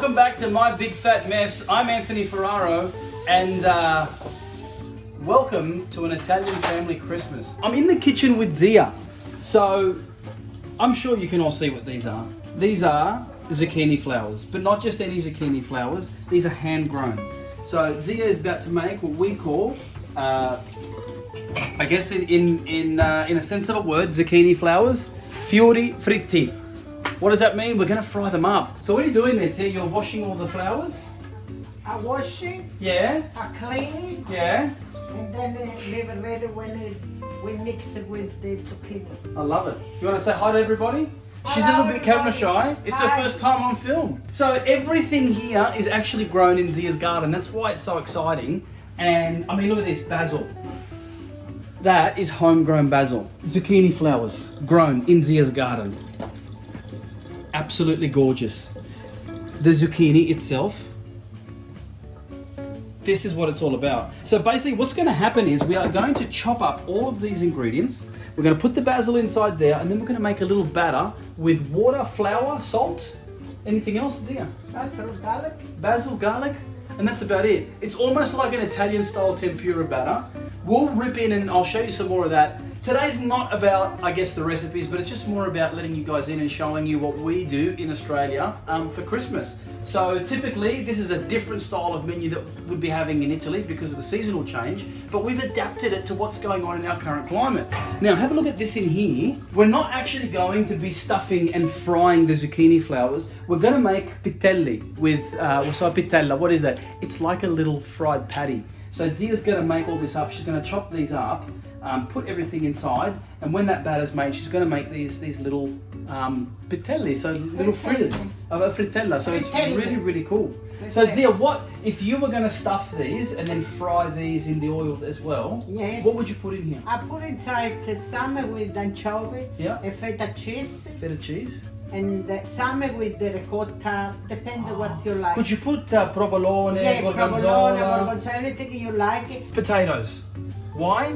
welcome back to My Big Fat Mess. I'm Anthony Ferraro, and welcome to an Italian family Christmas. I'm in the kitchen with Zia, so I'm sure you can all see what these are. These are zucchini flowers, but not just any zucchini flowers. These are hand grown. So Zia is about to make what we call, I guess in a sense of a word, zucchini flowers, fiori fritti. What does that mean? We're going to fry them up. So what are you doing there, Zia? You're washing all the flowers? I wash it, Yeah. I clean it, Yeah. and then leave it ready when we mix it with the zucchini. I love it. You want to say hi to everybody? She's a little bit camera shy. It's her Hi. first time on film. So everything here is actually grown in Zia's garden. That's why it's so exciting. And I mean, look at this basil. That is homegrown basil. Zucchini flowers grown in Zia's garden. Absolutely gorgeous. The zucchini itself. This is what it's all about. So basically what's going to happen is we are going to chop up all of these ingredients. We're going to put the basil inside there, and then we're going to make a little batter with water, flour, salt. Anything else, Zia? Basil, garlic. Basil, garlic, and that's about it. It's almost like an Italian style tempura batter. We'll rip in and I'll show you some more of that. Today's not about, I guess, the recipes, but it's just more about letting you guys in and showing you what we do in Australia for Christmas. So typically, this is a different style of menu that we'd be having in Italy because of the seasonal change, but we've adapted it to what's going on in our current climate. Now, have a look at this in here. We're not actually going to be stuffing and frying the zucchini flowers. We're going to make pitelli with, so pitella, what is that? It's like a little fried patty. So Zia's going to make all this up. She's going to chop these up, put everything inside, and when that batter's made, she's going to make these little pitelli, so little fritters of a frittella. So it's really, really cool. So Zia, what if you were going to stuff these and then fry these in the oil as well? Yes. What would you put in here? I put inside the salmon with anchovy, Yeah. a feta cheese, Feta cheese. and the salmon with the ricotta, depends on what you like. Could you put provolone, Yeah, provolone, gorgonzola, gorgonzola, anything you like. potatoes? Why?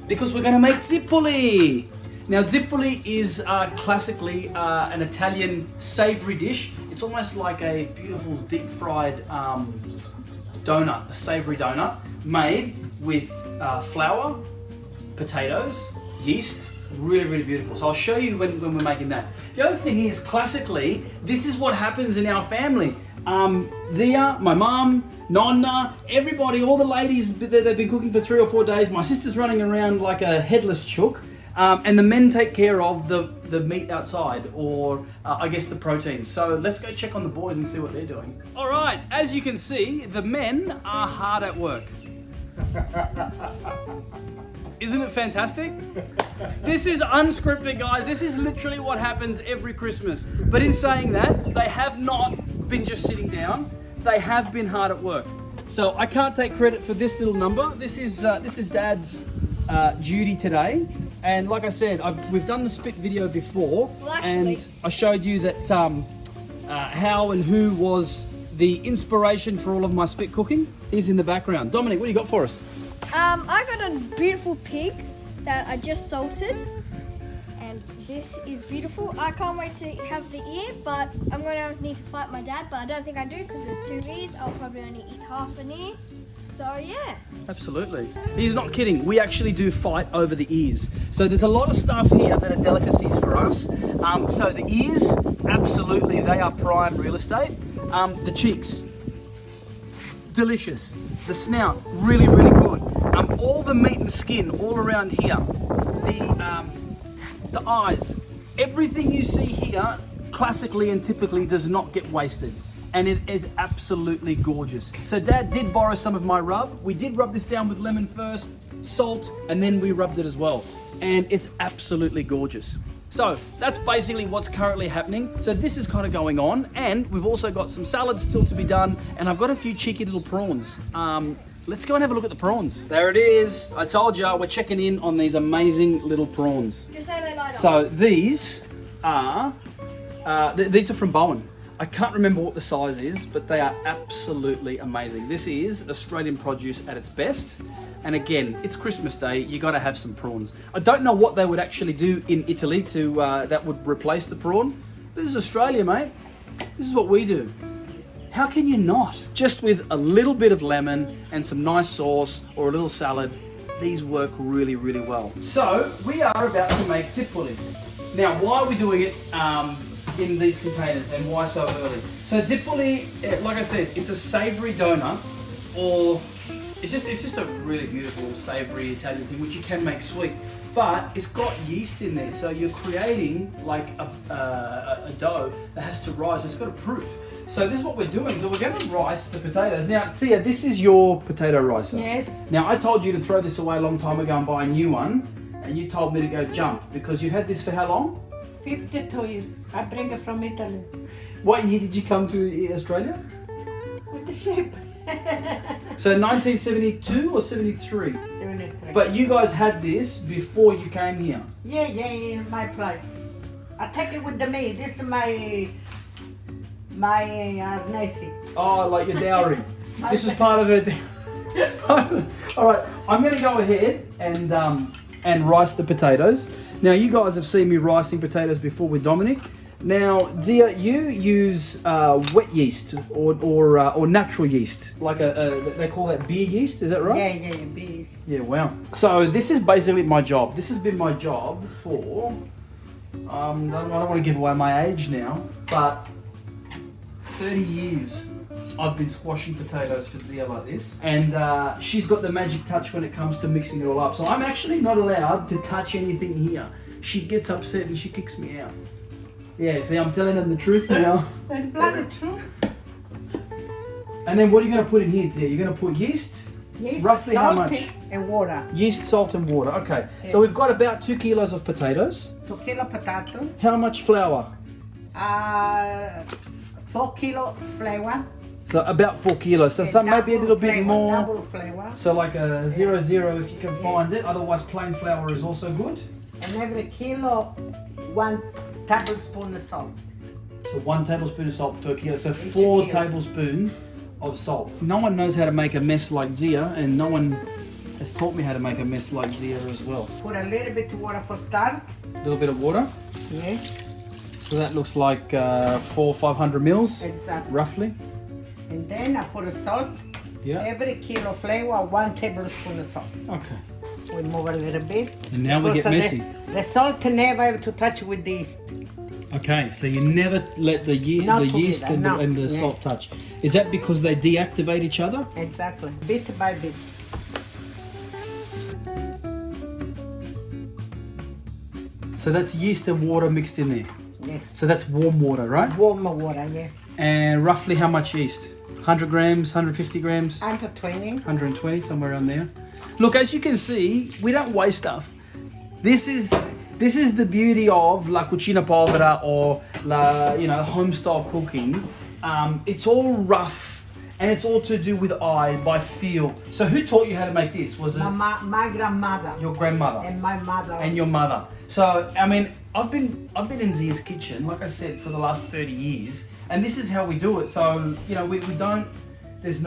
Because we're going to make zipoli. Now, zipoli is classically an Italian savory dish. It's almost like a beautiful deep-fried donut, a savory donut, made with flour, potatoes, yeast. Really, really beautiful. So I'll show you when we're making that. The other thing is, classically, this is what happens in our family. Zia, my mum, Nonna, everybody, all the ladies, they've been cooking for 3 or 4 days. My sister's running around like a headless chook. And the men take care of the meat outside, or I guess the proteins. So let's go check on the boys and see what they're doing. All right, as you can see, the men are hard at work. Isn't it fantastic? This is unscripted, guys. This is literally what happens every Christmas. But in saying that, they have not been just sitting down. They have been hard at work. So I can't take credit for this little number. This is Dad's duty today. And like I said, we've done the spit video before, and I showed you that how and who was the inspiration for all of my spit cooking. He's in the background. Dominic, what do you got for us? I got a beautiful pig that I just salted, and this is beautiful. I can't wait to have the ear, but I'm going to need to fight my dad, but I don't think I do because there's 2 ears. I'll probably only eat half an ear. So yeah. Absolutely. He's not kidding. We actually do fight over the ears. So there's a lot of stuff here that are delicacies for us. So the ears, absolutely, they are prime real estate. The cheeks, delicious. The snout, really, really good. All the meat and skin all around here. The eyes, everything you see here, classically and typically does not get wasted. And it is absolutely gorgeous. So Dad did borrow some of my rub. We did rub this down with lemon first, salt, and then we rubbed it as well. And it's absolutely gorgeous. So that's basically what's currently happening. So this is kind of going on, and we've also got some salads still to be done, and I've got a few cheeky little prawns. Let's go and have a look at the prawns. There it is. I told you, we're checking in on these amazing little prawns. Just so they light up. So these are from Bowen. I can't remember what the size is, but they are absolutely amazing. This is Australian produce at its best. And again, it's Christmas Day, you gotta have some prawns. I don't know what they would actually do in Italy that would replace the prawn. This is Australia, mate. This is what we do. How can you not? Just with a little bit of lemon and some nice sauce or a little salad, these work really, really well. So we are about to make zipoli. Now, why are we doing it in these containers and why so early? So zipoli, like I said, it's a savory donut, or it's just a really beautiful savory Italian thing, which you can make sweet. But it's got yeast in there, so you're creating like a dough that has to rise. It's got a proof. So this is what we're doing. So we're going to rice the potatoes. Now, Tia, this is your potato ricer. Yes. Now, I told you to throw this away a long time ago and buy a new one, and you told me to go jump because you've had this for how long? 52 years. I bring it from Italy. What year did you come to Australia? With the ship. So 1972 or 73? 73. But you guys had this before you came here. Yeah, in my place. I take it with me. This is my nasi. Oh, like your dowry. This is part of it. All right, I'm going to go ahead and rice the potatoes. Now, you guys have seen me ricing potatoes before with Dominic. Now, Zia, you use wet yeast or natural yeast, like they call that beer yeast. Is that right? Yeah, bees. Yeah, wow. So this is basically my job. This has been my job for I don't want to give away my age now, but 30 years I've been squashing potatoes for Zia like this, and she's got the magic touch when it comes to mixing it all up. So I'm actually not allowed to touch anything here. She gets upset and she kicks me out. Yeah, see, I'm telling them the truth now. That's bloody true. And then what are you going to put in here, Zia? You're going to put yeast? Yeast, Roughly how salt, much? and water. Yeast, salt and water. Okay, Yes. so we've got about 2 kilos of potatoes. 2 kilo potato. How much flour? 4 kilo flour. So about 4 kilos. So some maybe a little bit flavor, more. Double flour. So like a 00 if you can find it. Otherwise, plain flour is also good. And every kilo, 1 tablespoon of salt. So 1 tablespoon of salt per kilo. So Each 4 kilo. tablespoons of salt. No one knows how to make a mess like Zia, and no one has taught me how to make a mess like Zia as well. Put a little bit of water for start. A little bit of water. Yes, So that looks like 400-500 mils, exactly. roughly. And then I put a salt. Yeah. Every kilo flour, 1 tablespoon of salt. Okay. We move a little bit. And now we get Because messy. The salt never have to touch with the yeast. Okay, so you never let the Not yeast together, and no. the Yeah. salt touch. Is that because they deactivate each other? Exactly. Bit by bit. So that's yeast and water mixed in there. Yes. So that's warm water, right? Warm water, yes. And roughly how much yeast? 100 grams, 150 grams, Under 20. 120, somewhere around there. Look, as you can see, we don't waste stuff. This is the beauty of La Cucina Povera or home style cooking. It's all rough and it's all to do with eye, by feel. So who taught you how to make this? Was it My grandmother your grandmother and my mother. and your mother? So I mean, I've been in Zia's kitchen, like I said, for the last 30 years, and this is how we do it. So we don't. There's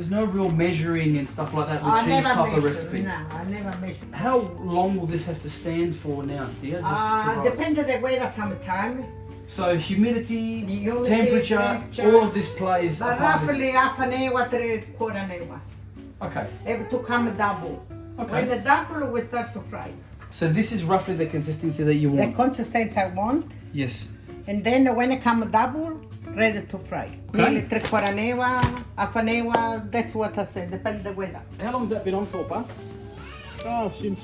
no real measuring and stuff like that with I these never type of measure. recipes. No, I never measure. How long will this have to stand for now, Zia? Just to rise? Depends on the weather sometime. So humidity, Humidity, temperature, temperature. all of this plays a But part of it. roughly half an hour, 3/4 an hour. Okay. Have to come double. Okay. When the double, we start to fry. So this is roughly the consistency that you The want. consistency I want. Yes. And then when it come double, ready to fry. Okay. Nearly 3/4 an hour, half an hour, that's what I said, depends the weather. How long has that been on for, Pa? Oh, since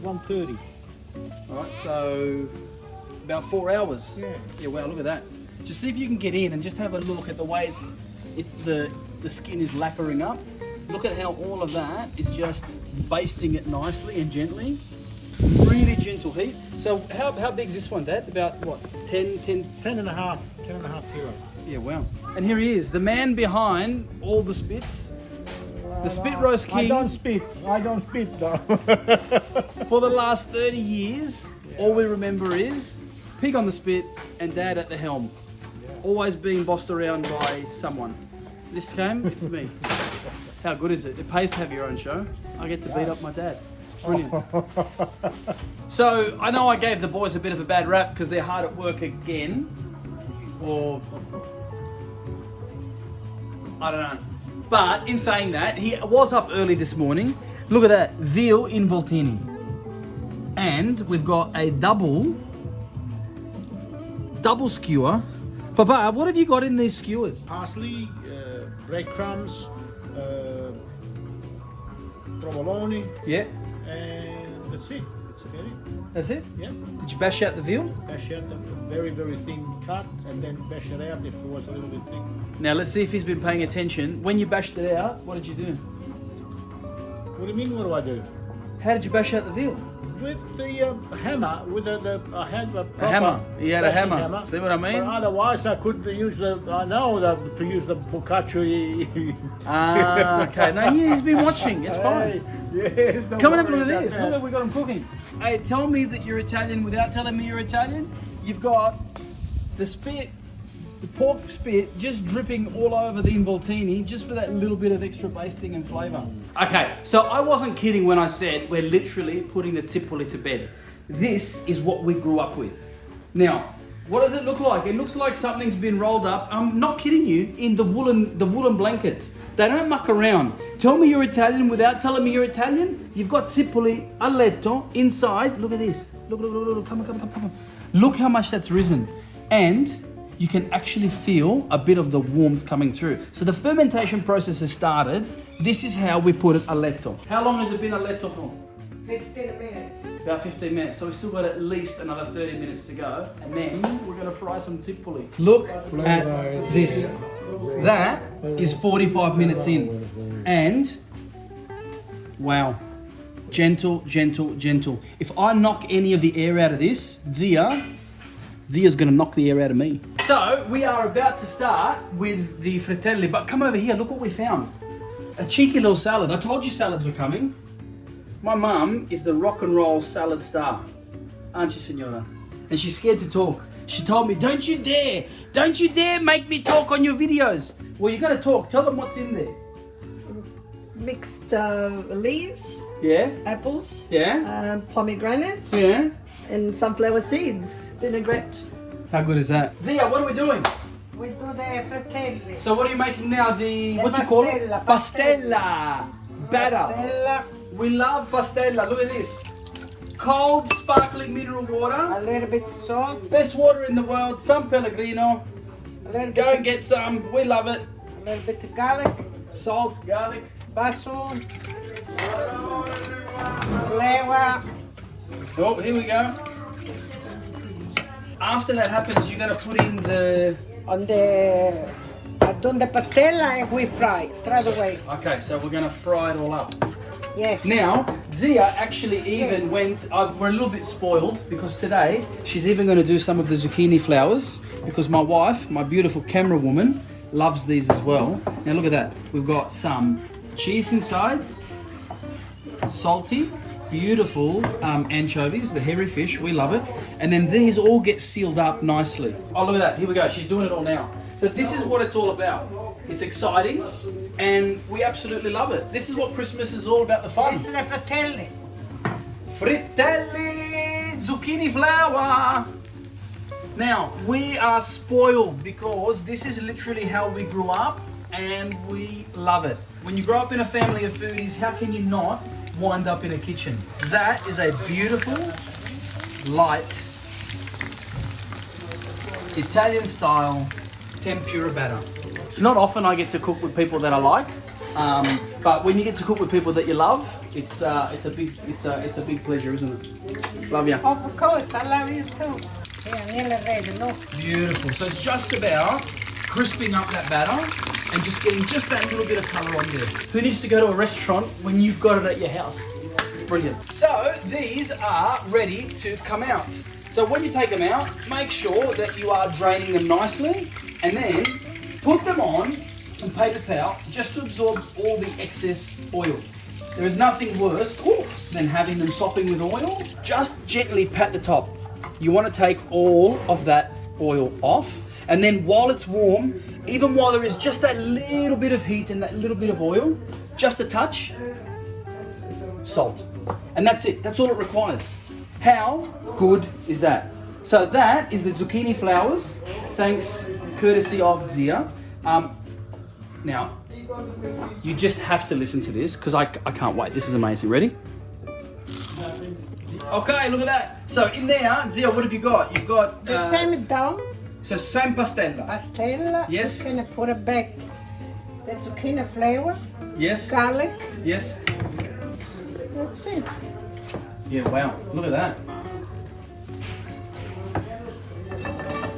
1:30. All right, so about 4 hours. Yeah. Yeah, wow, look at that. Just see if you can get in and just have a look at the way the skin is lacquering up. Look at how all of that is just basting it nicely and gently. Really gentle heat. So how big is this one, Dad? About what? 10? 10 and a half kilos. Yeah, wow. And here he is, the man behind all the spits. The Spit Roast I King. don't spit though. For the last 30 years, all we remember is pig on the spit and Dad at the helm. Always being bossed around by someone. This time, it's me. How good is it? It pays to have your own show. I get to beat up my dad. It's brilliant. So, I know I gave the boys a bit of a bad rap because they're hard at work again. Or I don't know. But in saying that, he was up early this morning. Look at that, veal in voltini. And we've got a double skewer. Papa, what have you got in these skewers? Parsley, breadcrumbs, provolone, Yeah, and that's it. That's about it. that's it. Yeah. Did you bash out the veal? Bash out the very, very thin cut and then bash it out if it was a little bit thick. Now let's see if he's been paying attention. When you bashed it out, what did you do? What do you mean, what do I do? How did you bash out the veal? With the hammer, with I had a proper hammer. He had a bashing hammer. See what I mean? But otherwise, I couldn't use to use the Focaccia. Ah, okay. No, he's been watching. It's fine. Yes. Come and have a look at this. Look what we got him cooking. Hey, tell me that you're Italian without telling me you're Italian. You've got the spit, the pork spit, just dripping all over the involtini, just for that little bit of extra basting and flavour. Okay, so I wasn't kidding when I said we're literally putting the tipoli to bed. This is what we grew up with. Now, what does it look like? It looks like something's been rolled up. I'm not kidding you. In the woolen blankets. They don't muck around. Tell me you're Italian without telling me you're Italian. You've got tipoli a letto inside. Look at this. Look. Come on. Look how much that's risen. And you can actually feel a bit of the warmth coming through. So the fermentation process has started. This is how we put it a letto. How long has it been a letto for? 15 minutes. About 15 minutes. So we've still got at least another 30 minutes to go. And then we're going to fry some tipoli. Look at this. That is 45 minutes in. And, wow. Gentle. If I knock any of the air out of this, Zia's going to knock the air out of me. So, we are about to start with the fratelli. But come over here, look what we found. A cheeky little salad. I told you salads were coming. My mum is the rock and roll salad star, aren't you, Senora? And she's scared to talk. She told me, don't you dare make me talk on your videos. Well, you're going to talk. Tell them what's in there. Mixed leaves, Yeah? apples, Yeah? pomegranates, Yeah? and sunflower seeds, vinaigrette. How good is that? Zia, what are we doing? We do the fratelli. So what are you making now? The what you pastella, call it? Pastella. Batter. Pastella, We love pastella. Look at this. Cold, sparkling mineral a water. little bit salt, Best water in the world. San Pellegrino. a little Go bit, and get some. We love it. a little bit of garlic, Salt, garlic. basil, flavor. Oh, here we go. After that happens, you're gonna put in the. On the on the pastella and we fry straight away. Okay, so we're gonna fry it all up. Yes. Now, Zia actually even Yes. went, we're a little bit spoiled because today she's even going to do some of the zucchini flowers because my wife, my beautiful camera woman, loves these as well. Now look at that. We've got some cheese inside, salty, beautiful anchovies, the hairy fish, we love it. And then these all get sealed up nicely. Oh, look at that. Here we go. She's doing it all now. So this is what it's all about. It's exciting and we absolutely love it. This is what Christmas is all about, the fun. This is the fratelli. Fritelli zucchini flour. Now, we are spoiled because this is literally how we grew up and we love it. When you grow up in a family of foodies, how can you not wind up in a kitchen? That is a beautiful, light, Italian style tempura batter. It's not often I get to cook with people that I like, but when you get to cook with people that you love, it's a big pleasure, isn't it? Love ya. Of course, I love you too. Yeah, nearly ready, look. Beautiful. So it's just about crisping up that batter and just getting just that little bit of colour on there. Who needs to go to a restaurant when you've got it at your house? Brilliant. So these are ready to come out. So when you take them out, make sure that you are draining them nicely and then put them on some paper towel just to absorb all the excess oil. There is nothing worse than having them sopping with oil. Just gently pat the top. You want to take all of that oil off, and then while it's warm, even while there is just that little bit of heat and that little bit of oil, just a touch, salt. And that's it. That's all it requires. How good is that? So that is the zucchini flowers, thanks courtesy of Zia. Now, you just have to listen to this because I can't wait. This is amazing. Ready? Okay, look at that. So in there, Zia, what have you got? You've got The same dough, so same pastella. pastella. Yes. You can put it back. The zucchini flavor, Yes. garlic. Yes. That's it. Yeah. Wow. Look at that.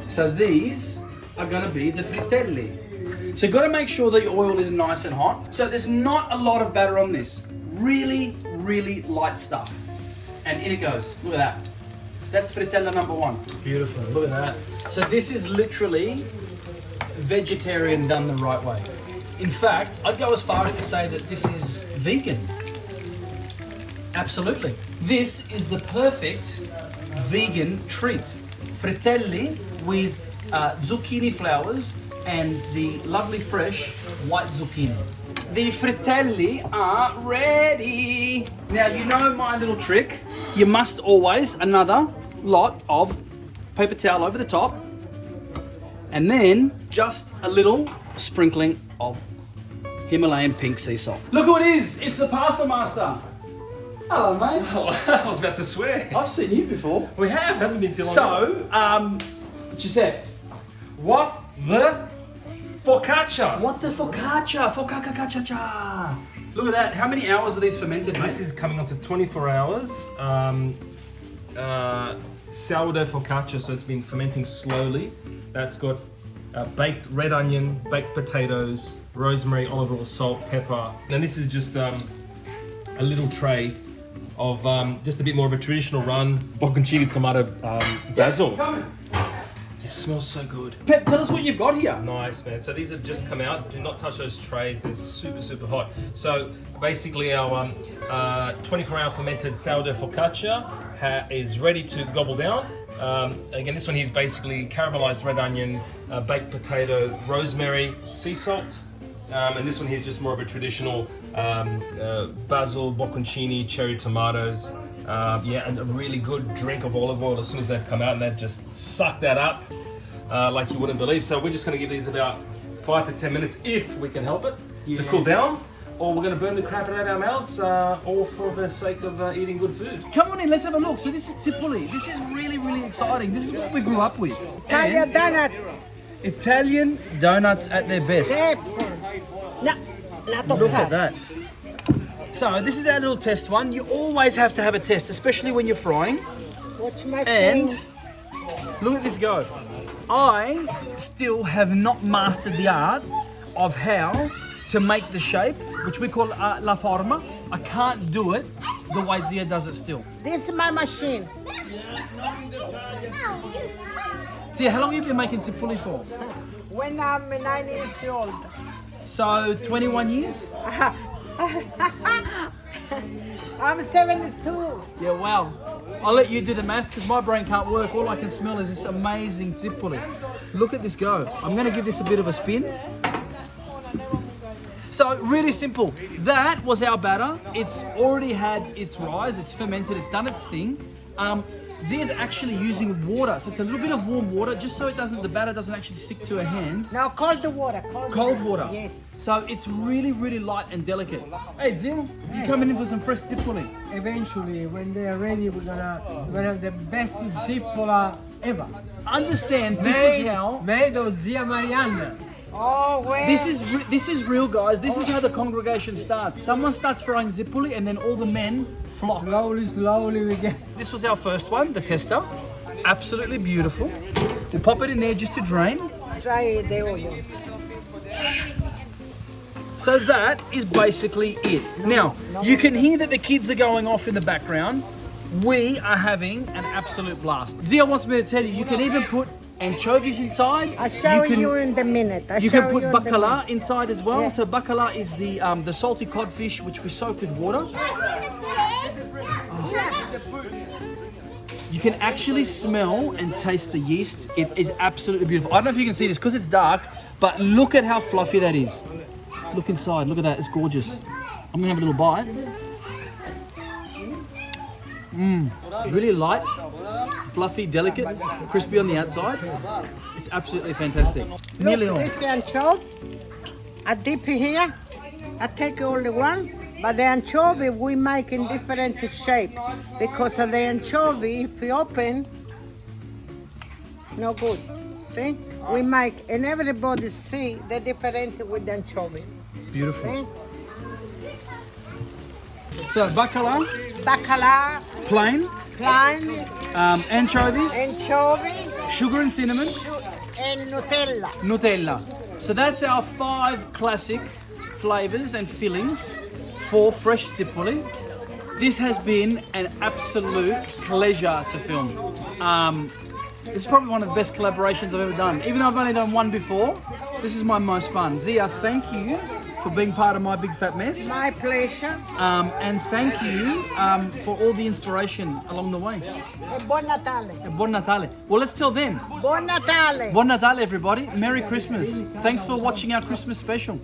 So these are going to be the fritelli. So you've got to make sure that your oil is nice and hot. So there's not a lot of batter on this. Really, really light stuff. And in it goes. Look at that. That's fritella number 1. Beautiful. Look at that. So this is literally vegetarian done the right way. In fact, I'd go as far as to say that this is vegan. Absolutely. This is the perfect vegan treat. Fritelli with zucchini flowers and the lovely fresh white zucchini. The fritelli are ready. Now, you know my little trick. You must always another lot of paper towel over the top and then just a little sprinkling of Himalayan pink sea salt. Look who it is. It's the pasta master. Hello, mate. Oh, I was about to swear. I've seen you before. We have, hasn't been too long. So, Giuseppe, What the focaccia? what the focaccia? Focaccia. Look at that. How many hours are these fermented, mate? This is coming up to 24 hours. Sourdough focaccia, so it's been fermenting slowly. That's got baked red onion, baked potatoes, rosemary, olive oil, salt, pepper. And this is just a little tray of just a bit more of a traditional run, bocconcini, tomato, basil. Come in. It smells so good. Pep, tell us what you've got here. Nice, man. So these have just come out. Do not touch those trays. They're super, super hot. So basically our 24-hour fermented sourdough focaccia is ready to gobble down. Again, this one here is basically caramelized red onion, baked potato, rosemary, sea salt. And this one here is just more of a traditional basil, bocconcini, cherry tomatoes. And a really good drink of olive oil as soon as they've come out, and they've just sucked that up like you wouldn't believe. So we're just going to give these about 5 to 10 minutes, if we can help it, to cool down, or we're going to burn the crap out of our mouths, all for the sake of eating good food. Come on in, let's have a look. So this is Tripoli. This is really, really exciting. This is what we grew up with. Italian donuts. Italian donuts at their best. Look at that. So this is our little test one. You always have to have a test, especially when you're frying. Watch my And thing. look at this go. I still have not mastered the art of how to make the shape, which we call la forma. I can't do it the way Zia does it still. This is my machine. Zia, how long have you been making cipulli for? When I'm 9 years old. So 21 years? I'm 72. Yeah, wow. I'll let you do the math because my brain can't work. All I can smell is this amazing cipulli. Look at this go. I'm going to give this a bit of a spin. So really simple. That was our batter. It's already had its rise. It's fermented. It's done its thing. Zia's actually using water, so it's a little bit of warm water, just so the batter doesn't actually stick to her hands. Now cold water. Cold water. Yes. So it's really, really light and delicate. Hey, Zia, you coming in for some fresh cipulli? Eventually, when they're ready, we're gonna have the best zippola ever. Understand, this is how. Made of Zia Marianna. Oh, well. This is real, guys. This is how the congregation starts. Someone starts frying zipulli, and then all the men flock. Slowly we get. This was our first one, the tester. Absolutely beautiful. We'll pop it in there just to drain. Try the oil. So that is basically it. Now, you can hear that the kids are going off in the background. We are having an absolute blast. Zia wants me to tell you, you can even put anchovies inside. I'll show you in the minute. You can put bacala inside as well. Yeah. So bacala is the salty codfish which we soak with water. You can actually smell and taste the yeast. It is absolutely beautiful. I don't know if you can see this because it's dark, but look at how fluffy that is. Look inside, look at that, it's gorgeous. I'm gonna have a little bite. Really light, fluffy, delicate, crispy on the outside. It's absolutely fantastic. Nearly on. This is anchovy. I dip it here. I take only one. But the anchovy we make in different shape because of the anchovy, if you open, no good. See? We make, and everybody see the difference with the anchovy. Beautiful. See? So bacala, Bacala, plain, plain, anchovies, anchovy, sugar and cinnamon, and Nutella. Nutella. So that's our 5 classic flavors and fillings for fresh Zipoli. This has been an absolute pleasure to film. This is probably one of the best collaborations I've ever done. Even though I've only done one before, this is my most fun. Zia, thank you for being part of my big fat mess. My pleasure. And thank you for all the inspiration along the way. E buon Natale. Buon Natale. Well, let's tell them. Buon Natale. Buon Natale, everybody. Merry Christmas. Thanks for watching our Christmas special.